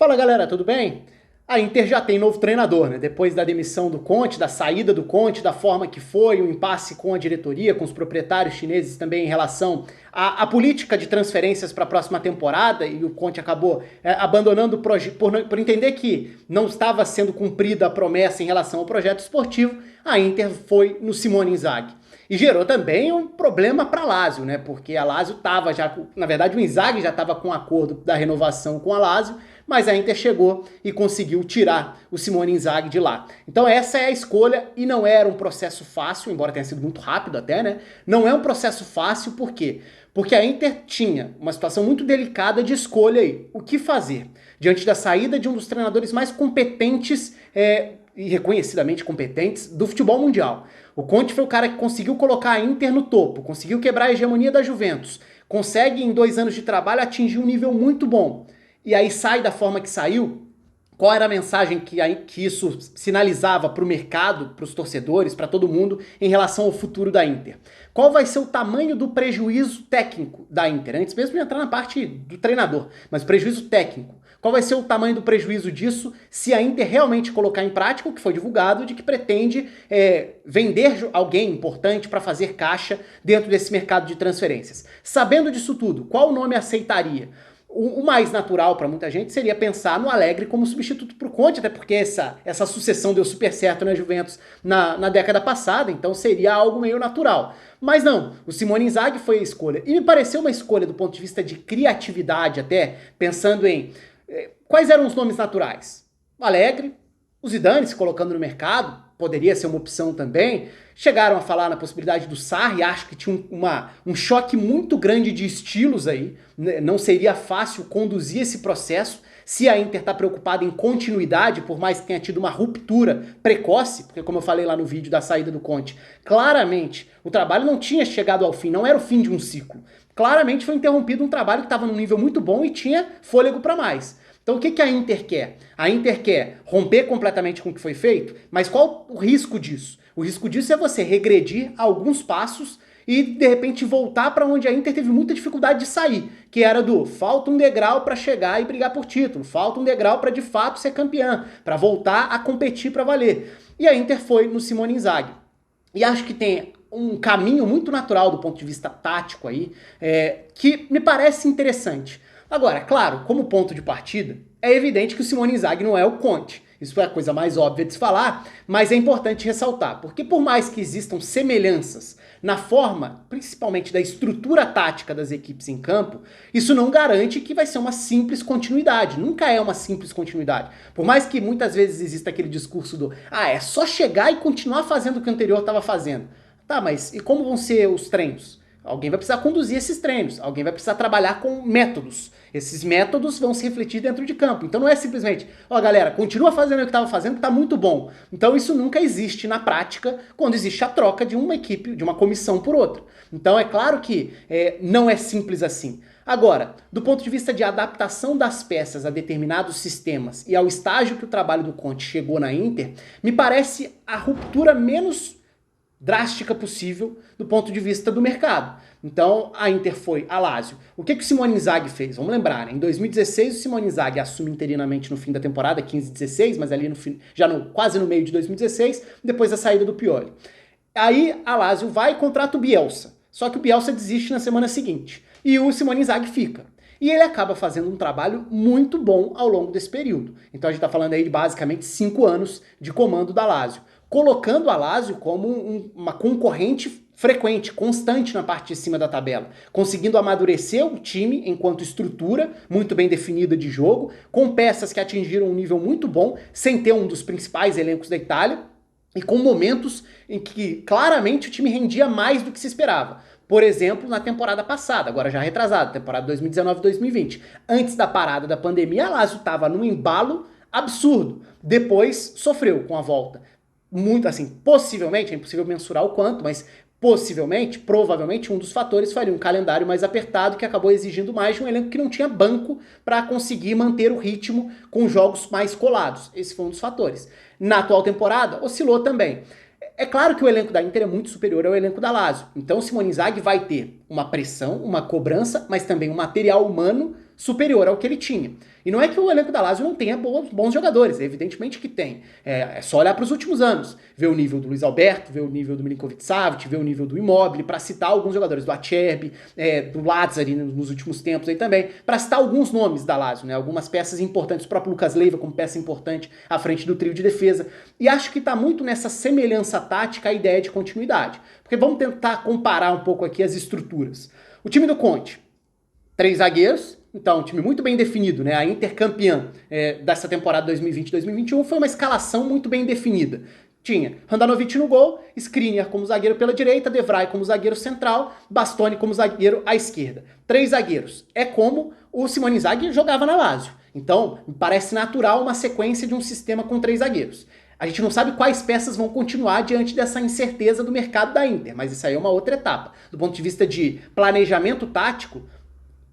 Fala galera, tudo bem? A Inter já tem novo treinador, né? Depois da demissão do Conte, da saída do Conte, da forma que foi, o impasse com a diretoria, com os proprietários chineses também em relação à política de transferências para a próxima temporada, e o Conte acabou abandonando o projeto por entender que não estava sendo cumprida a promessa em relação ao projeto esportivo. A Inter foi no Simone Inzaghi. E gerou também um problema para a Lazio, né? Porque a Lazio estava já, na verdade o Inzaghi já estava com um acordo da renovação com a Lazio, mas a Inter chegou e conseguiu tirar o Simone Inzaghi de lá. Então essa é a escolha e não era um processo fácil, embora tenha sido muito rápido até, né? Não é um processo fácil, por quê? Porque a Inter tinha uma situação muito delicada de escolha aí. O que fazer? Diante da saída de um dos treinadores mais competentes e reconhecidamente competentes do futebol mundial. O Conte foi o cara que conseguiu colocar a Inter no topo, conseguiu quebrar a hegemonia da Juventus, consegue em 2 anos de trabalho atingir um nível muito bom. E aí sai da forma que saiu. Qual era a mensagem que isso sinalizava para o mercado, para os torcedores, para todo mundo em relação ao futuro da Inter? Qual vai ser o tamanho do prejuízo técnico da Inter? Antes mesmo de entrar na parte do treinador, mas prejuízo técnico. Qual vai ser o tamanho do prejuízo disso se a Inter realmente colocar em prática o que foi divulgado de que pretende vender alguém importante para fazer caixa dentro desse mercado de transferências? Sabendo disso tudo, qual nome aceitaria? O mais natural para muita gente seria pensar no Allegri como substituto para o Conte, até porque essa sucessão deu super certo na Juventus na década passada, então seria algo meio natural. Mas não, o Simone Inzaghi foi a escolha. E me pareceu uma escolha do ponto de vista de criatividade até, pensando em quais eram os nomes naturais. O Allegri, o Zidane se colocando no mercado, poderia ser uma opção também. Chegaram a falar na possibilidade do Sarri, acho que tinha um choque muito grande de estilos aí, não seria fácil conduzir esse processo se a Inter está preocupada em continuidade, por mais que tenha tido uma ruptura precoce, porque como eu falei lá no vídeo da saída do Conte, claramente o trabalho não tinha chegado ao fim, não era o fim de um ciclo. Claramente foi interrompido um trabalho que estava num nível muito bom e tinha fôlego para mais. Então o que a Inter quer? A Inter quer romper completamente com o que foi feito, mas qual o risco disso? O risco disso é você regredir alguns passos e de repente voltar para onde a Inter teve muita dificuldade de sair, que era do falta um degrau para chegar e brigar por título, falta um degrau para de fato ser campeã, para voltar a competir para valer. E a Inter foi no Simone Inzaghi. E acho que tem um caminho muito natural do ponto de vista tático aí, que me parece interessante. Agora, claro, como ponto de partida, é evidente que o Simone Inzaghi não é o Conte. Isso é a coisa mais óbvia de se falar, mas é importante ressaltar, porque por mais que existam semelhanças na forma, principalmente da estrutura tática das equipes em campo, isso não garante que vai ser uma simples continuidade. Nunca é uma simples continuidade. Por mais que muitas vezes exista aquele discurso do é só chegar e continuar fazendo o que o anterior estava fazendo. Tá, mas e como vão ser os treinos? Alguém vai precisar conduzir esses treinos, alguém vai precisar trabalhar com métodos. Esses métodos vão se refletir dentro de campo. Então não é simplesmente, galera, continua fazendo o que estava fazendo, que está muito bom. Então isso nunca existe na prática quando existe a troca de uma equipe, de uma comissão por outra. Então é claro que não é simples assim. Agora, do ponto de vista de adaptação das peças a determinados sistemas e ao estágio que o trabalho do Conte chegou na Inter, me parece a ruptura menos drástica possível do ponto de vista do mercado. Então a Inter foi a Lazio. O que o Simone Inzaghi fez? Vamos lembrar, né? Em 2016 o Simone Inzaghi assume interinamente no fim da temporada, 15-16, mas ali quase no meio de 2016, depois da saída do Pioli. Aí a Lazio vai e contrata o Bielsa. Só que o Bielsa desiste na semana seguinte. E o Simone Inzaghi fica. E ele acaba fazendo um trabalho muito bom ao longo desse período. Então a gente está falando aí de basicamente 5 anos de comando da Lazio, colocando a Lazio como uma concorrente frequente, constante na parte de cima da tabela, conseguindo amadurecer o time enquanto estrutura muito bem definida de jogo, com peças que atingiram um nível muito bom, sem ter um dos principais elencos da Itália, e com momentos em que claramente o time rendia mais do que se esperava. Por exemplo, na temporada passada, agora já retrasada, temporada 2019-2020. Antes da parada da pandemia, a Lazio estava num embalo absurdo. Depois sofreu com a volta. Muito assim, possivelmente, é impossível mensurar o quanto, mas possivelmente, provavelmente, um dos fatores foi um calendário mais apertado que acabou exigindo mais de um elenco que não tinha banco para conseguir manter o ritmo com jogos mais colados. Esse foi um dos fatores. Na atual temporada, oscilou também. É claro que o elenco da Inter é muito superior ao elenco da Lazio. Então o Simone Inzaghi vai ter uma pressão, uma cobrança, mas também um material humano superior ao que ele tinha. E não é que o elenco da Lazio não tenha bons jogadores, evidentemente que tem. É só olhar para os últimos anos, ver o nível do Luiz Alberto, ver o nível do Milinkovic-Savic, ver o nível do Immobile, para citar alguns jogadores, do Acerbi, do Lazzari nos últimos tempos aí também, para citar alguns nomes da Lazio, né? Algumas peças importantes, o próprio Lucas Leiva como peça importante à frente do trio de defesa. E acho que está muito nessa semelhança tática a ideia de continuidade. Porque vamos tentar comparar um pouco aqui as estruturas. O time do Conte, 3 zagueiros, então um time muito bem definido, né? A Inter campeã dessa temporada 2020-2021 foi uma escalação muito bem definida. Tinha Handanovic no gol, Skriniar como zagueiro pela direita, De Vrij como zagueiro central, Bastoni como zagueiro à esquerda. 3 zagueiros. É como o Simone Inzaghi jogava na Lazio. Então, me parece natural uma sequência de um sistema com 3 zagueiros. A gente não sabe quais peças vão continuar diante dessa incerteza do mercado da Inter, mas isso aí é uma outra etapa. Do ponto de vista de planejamento tático,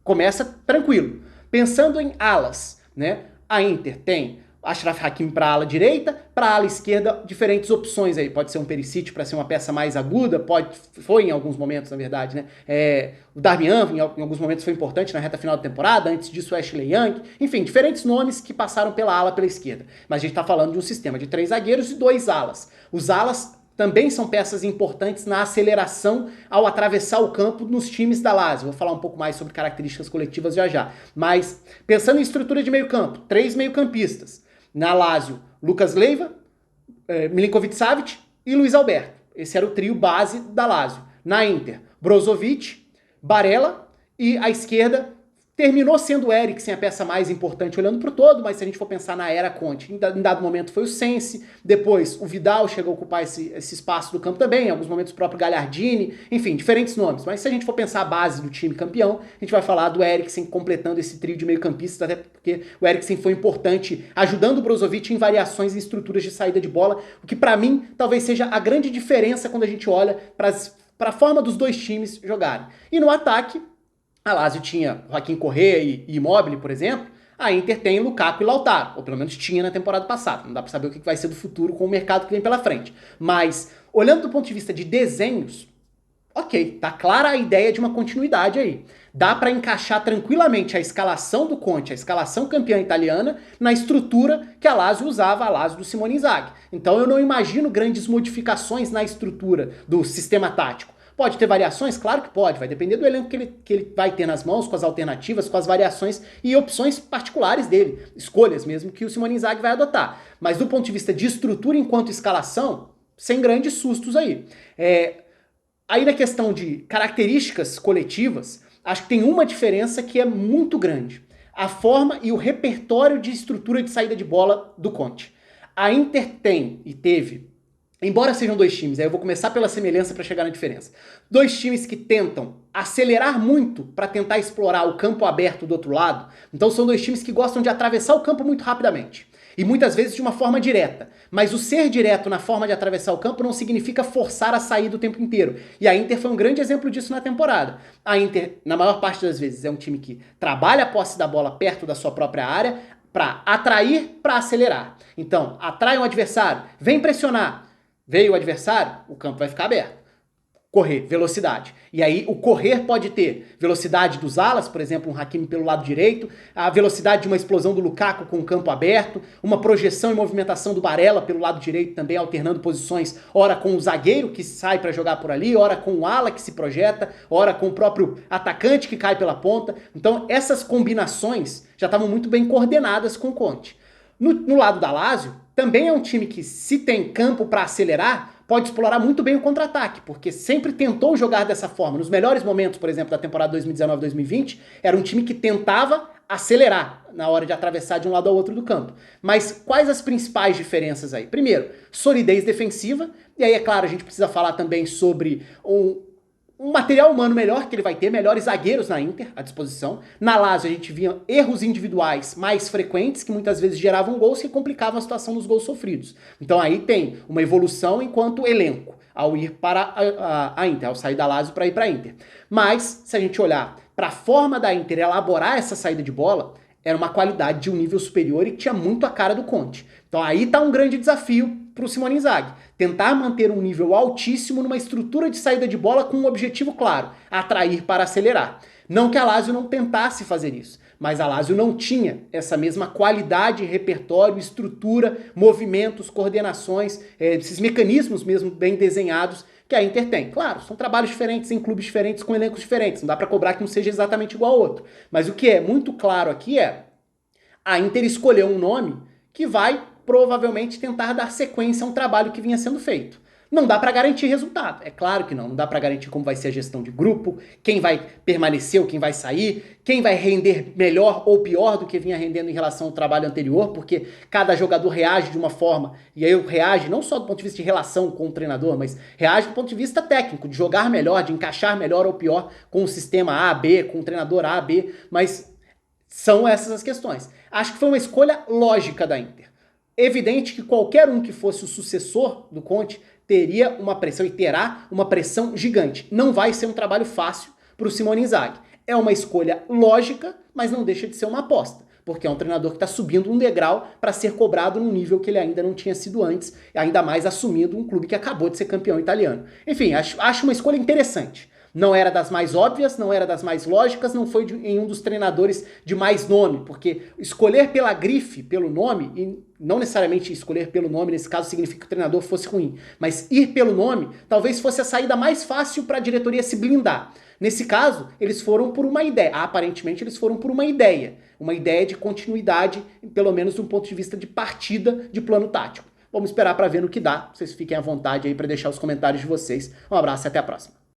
começa tranquilo. Pensando em alas, né? A Inter tem Achraf Hakimi para a ala direita, para a ala esquerda, diferentes opções aí. Pode ser um Perisic para ser uma peça mais aguda, foi em alguns momentos, na verdade, né? O Darmian, em alguns momentos, foi importante na reta final da temporada, antes disso o Ashley Young, enfim, diferentes nomes que passaram pela ala pela esquerda. Mas a gente está falando de um sistema de 3 zagueiros e 2 alas. Os alas também são peças importantes na aceleração ao atravessar o campo nos times da Lazio. Vou falar um pouco mais sobre características coletivas já já. Mas, pensando em estrutura de meio campo, 3 meio-campistas. Na Lazio, Lucas Leiva, Milinkovic-Savic e Luiz Alberto. Esse era o trio base da Lazio. Na Inter, Brozovic, Barella e à esquerda terminou sendo o Eriksen a peça mais importante olhando para o todo, mas se a gente for pensar na era Conte, em dado momento foi o Sensi, depois o Vidal chegou a ocupar esse espaço do campo também, em alguns momentos o próprio Gagliardini, enfim, diferentes nomes. Mas se a gente for pensar a base do time campeão, a gente vai falar do Eriksen completando esse trio de meio-campistas, até porque o Eriksen foi importante ajudando o Brozovic em variações em estruturas de saída de bola, o que para mim talvez seja a grande diferença quando a gente olha para a forma dos dois times jogarem. E no ataque, a Lazio tinha Joaquim Correa e Immobile, por exemplo. A Inter tem Lukaku e Lautaro, ou pelo menos tinha na temporada passada. Não dá pra saber o que vai ser do futuro com o mercado que vem pela frente. Mas, olhando do ponto de vista de desenhos, ok, tá clara a ideia de uma continuidade aí. Dá para encaixar tranquilamente a escalação do Conte, a escalação campeã italiana, na estrutura que a Lazio usava, a Lazio do Simone Inzaghi. Então eu não imagino grandes modificações na estrutura do sistema tático. Pode ter variações? Claro que pode, vai depender do elenco que ele vai ter nas mãos, com as alternativas, com as variações e opções particulares dele, escolhas mesmo que o Simone Inzaghi vai adotar. Mas do ponto de vista de estrutura enquanto escalação, sem grandes sustos aí. Aí na questão de características coletivas, acho que tem uma diferença que é muito grande. A forma e o repertório de estrutura de saída de bola do Conte. A Inter tem e teve, embora sejam 2 times, aí eu vou começar pela semelhança para chegar na diferença. 2 times que tentam acelerar muito para tentar explorar o campo aberto do outro lado. Então são 2 times que gostam de atravessar o campo muito rapidamente. E muitas vezes de uma forma direta. Mas o ser direto na forma de atravessar o campo não significa forçar a saída o tempo inteiro. E a Inter foi um grande exemplo disso na temporada. A Inter, na maior parte das vezes, é um time que trabalha a posse da bola perto da sua própria área para atrair, para acelerar. Então, atrai um adversário, vem pressionar. Veio o adversário, o campo vai ficar aberto. Correr, velocidade. E aí o correr pode ter velocidade dos alas, por exemplo, um Hakimi pelo lado direito, a velocidade de uma explosão do Lukaku com o campo aberto, uma projeção e movimentação do Barella pelo lado direito também, alternando posições, ora com o zagueiro que sai para jogar por ali, ora com o ala que se projeta, ora com o próprio atacante que cai pela ponta. Então essas combinações já estavam muito bem coordenadas com o Conte. No lado da Lazio, também é um time que, se tem campo para acelerar, pode explorar muito bem o contra-ataque, porque sempre tentou jogar dessa forma. Nos melhores momentos, por exemplo, da temporada 2019-2020, era um time que tentava acelerar na hora de atravessar de um lado ao outro do campo. Mas quais as principais diferenças aí? Primeiro, solidez defensiva, e aí, é claro, a gente precisa falar também sobre um material humano melhor que ele vai ter, melhores zagueiros na Inter à disposição. Na Lazio a gente via erros individuais mais frequentes, que muitas vezes geravam gols que complicavam a situação dos gols sofridos. Então aí tem uma evolução enquanto elenco, ao ir para a Inter, ao sair da Lazio para ir para a Inter. Mas, se a gente olhar para a forma da Inter elaborar essa saída de bola, era uma qualidade de um nível superior e que tinha muito a cara do Conte. Então aí está um grande desafio para o Simone Inzaghi. Tentar manter um nível altíssimo numa estrutura de saída de bola com um objetivo claro, atrair para acelerar. Não que a Lazio não tentasse fazer isso, mas a Lazio não tinha essa mesma qualidade, repertório, estrutura, movimentos, coordenações, esses mecanismos mesmo bem desenhados que a Inter tem. Claro, são trabalhos diferentes em clubes diferentes com elencos diferentes, não dá para cobrar que um seja exatamente igual ao outro. Mas o que é muito claro aqui é a Inter escolheu um nome que vai provavelmente tentar dar sequência a um trabalho que vinha sendo feito. Não dá para garantir resultado, é claro que não. Não dá para garantir como vai ser a gestão de grupo, quem vai permanecer ou quem vai sair, quem vai render melhor ou pior do que vinha rendendo em relação ao trabalho anterior, porque cada jogador reage de uma forma, e aí reage não só do ponto de vista de relação com o treinador, mas reage do ponto de vista técnico, de jogar melhor, de encaixar melhor ou pior com o sistema A, B, com o treinador A, B, mas são essas as questões. Acho que foi uma escolha lógica da Inter. Evidente que qualquer um que fosse o sucessor do Conte teria uma pressão e terá uma pressão gigante. Não vai ser um trabalho fácil para o Simone Inzaghi. É uma escolha lógica, mas não deixa de ser uma aposta, porque é um treinador que está subindo um degrau para ser cobrado num nível que ele ainda não tinha sido antes, ainda mais assumindo um clube que acabou de ser campeão italiano. Enfim, acho uma escolha interessante. Não era das mais óbvias, não era das mais lógicas, não foi em um dos treinadores de mais nome, porque escolher pela grife, pelo nome, e não necessariamente escolher pelo nome nesse caso significa que o treinador fosse ruim, mas ir pelo nome talvez fosse a saída mais fácil para a diretoria se blindar. Nesse caso, eles foram por uma ideia, aparentemente eles foram por uma ideia de continuidade, pelo menos do ponto de vista de partida de plano tático. Vamos esperar para ver no que dá, vocês fiquem à vontade aí para deixar os comentários de vocês. Um abraço e até a próxima.